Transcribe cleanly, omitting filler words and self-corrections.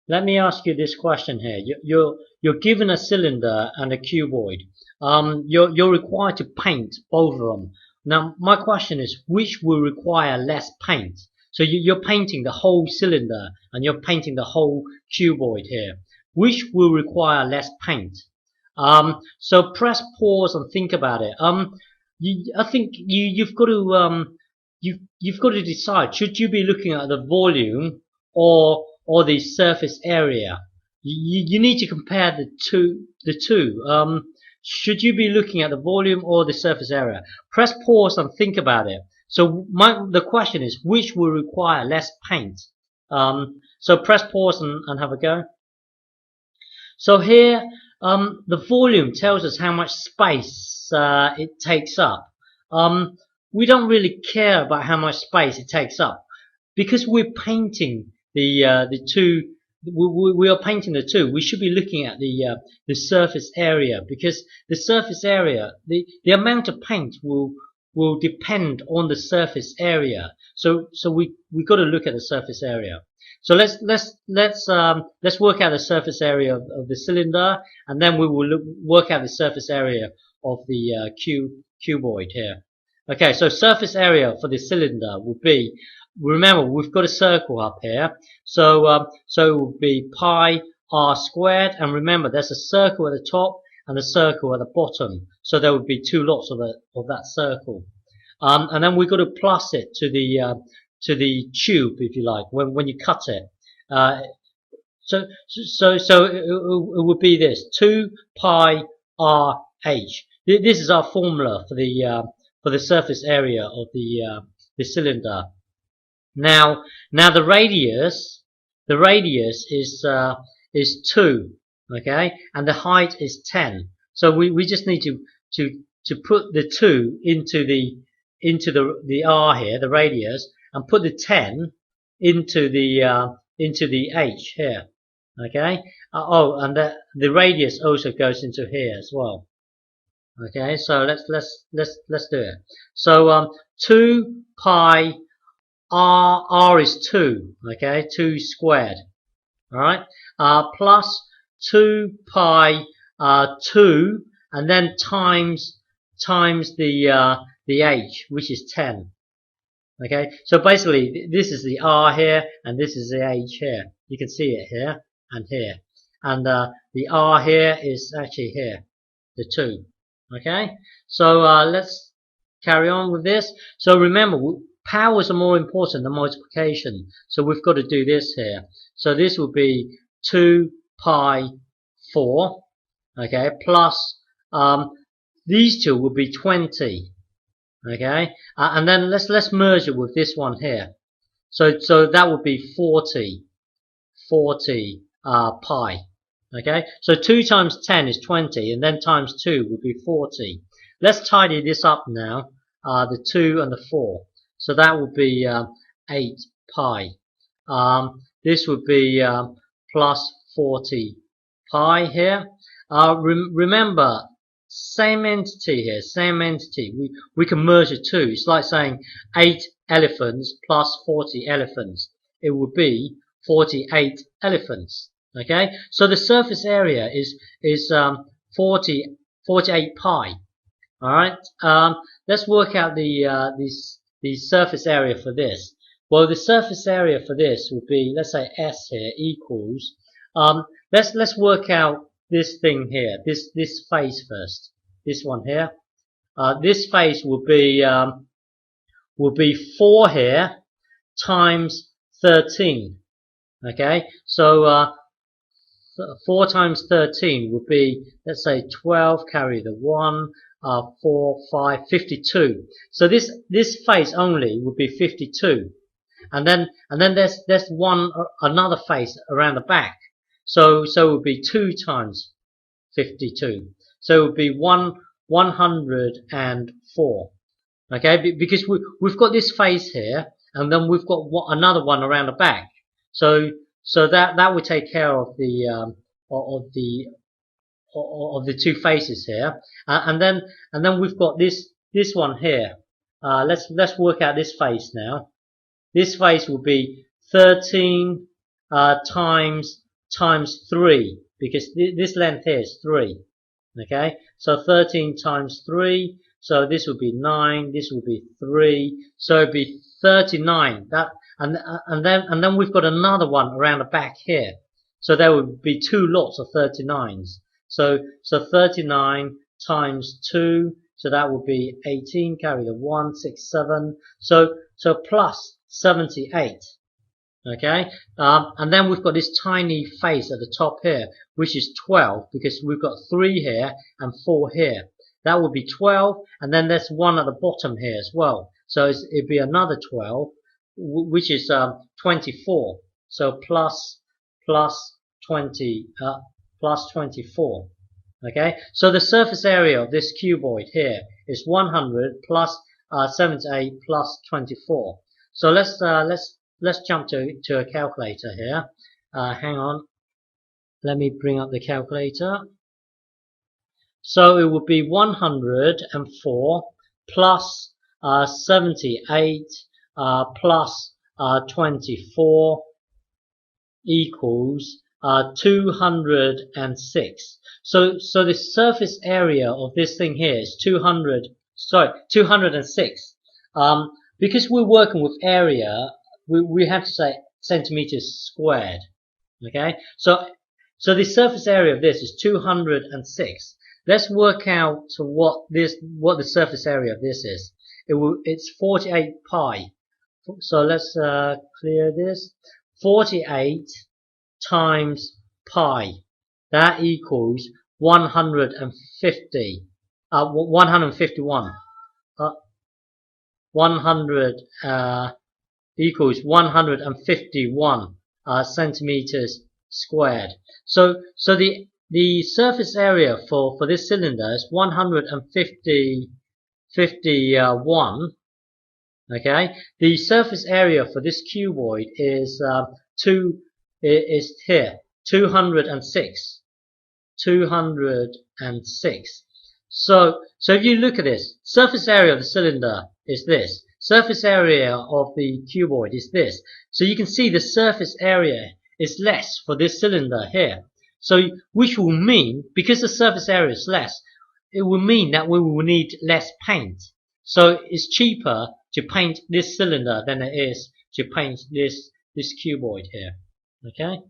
let me ask you this question here. You're given a cylinder and a cuboid. You're required to paint both of them. Now, my question is, which will require less paint? So you're painting the whole cylinder and you're painting the whole cuboid here. Which will require less paint? So press pause and think about it. I think you've got to you've got to decide. Should you be looking at the volume or the surface area? You need to compare the two. Should you be looking at the volume or the surface area? Press pause and think about it. So the question is, which will require less paint? So press pause and have a go. So here, the volume tells us how much space it takes up. We don't really care about how much space it takes up because we're painting the two. We are painting the two. We should be looking at the surface area, because the surface area, the amount of paint will depend on the surface area. So we got to look at the surface area. So let's work out the surface area of the cylinder, and then we will work out the surface area of the cuboid here. Okay, so surface area for the cylinder will be, remember we've got a circle up here, so so it will be pi r squared, and remember there's a circle at the top and a circle at the bottom, so there would be two lots of that circle, and then we've got to plus it to the tube, if you like, when you cut it. So it would be this 2 pi r h. This is our formula for the surface area of the cylinder. Now the radius is 2, okay, and the height is 10. So we just need to put the 2 into the r here, the radius, and put the 10 into the h here, okay. Oh, and the radius also goes into here as well. Okay, so let's do it. So 2 pi r is 2, okay, 2 squared, all right, plus 2 pi 2, and then times the h, which is 10. Okay, so basically this is the r here and this is the h here. You can see it here and here, and the r here is actually here, the 2. Okay, so let's carry on with this. So remember, powers are more important than multiplication, so we've got to do this here. So this will be 2 pi 4, okay, plus these two will be 20, okay, and then let's merge it with this one here. So that would be 40 pi. Okay, so 2 times 10 is 20, and then times 2 would be 40. Let's tidy this up now, the 2 and the 4. So that would be 8 pi. This would be plus 40 pi here. Remember, same entity here, same entity. We can merge the two. It's like saying 8 elephants plus 40 elephants. It would be 48 elephants. Okay, so the surface area is 48 pi. All right, let's work out the surface area for this. Well, the surface area for this would be, let's say S here equals. Let's work out this thing here, this face first. This one here. This face will be 4 here times 13. Okay, so 4 times 13 would be, let's say 12, carry the 1, 4, 5, 52. So this face only would be 52, and then there's another face around the back. So it would be 2 times 52. So it would be 104. Okay, because we've got this face here, and then we've got another one around the back. So that would take care of the two faces here, and then we've got this one here. Let's work out this face now. This face will be 13 times times 3, because this length here is 3. Okay, so 13 times 3, so this would be 9, this would be 3, so it'd be 39. And then we've got another one around the back here. So there would be 2 lots of 39s. So 39 times 2, so that would be 18, carry the 1, 6, 7. So plus 78. Okay, and then we've got this tiny face at the top here, which is 12, because we've got 3 here and 4 here. That would be 12, and then there's 1 at the bottom here as well. So it'd be another 12, which is 24. So plus 20, plus 24. Okay, so the surface area of this cuboid here is 100 plus 78 plus 24. So let's jump to a calculator here. Hang on, let me bring up the calculator. So it would be 104 plus 78 plus 24 equals 206. So the surface area of this thing here is 206. Because we're working with area, we have to say centimeters squared. Okay, so the surface area of this is 206. Let's work out what the surface area of this is. It's 48 pi. So let's clear this. 48 times pi. That equals 150. 151. 100 equals 151 centimeters squared. So the surface area for this cylinder is 151. Okay, the surface area for this cuboid is here 206. 206. So if you look at this, surface area of the cylinder is this. Surface area of the cuboid is this. So you can see the surface area is less for this cylinder here. So which will mean, because the surface area is less, it will mean that we will need less paint. So it's cheaper to paint this cylinder than it is to paint this cuboid here. Okay.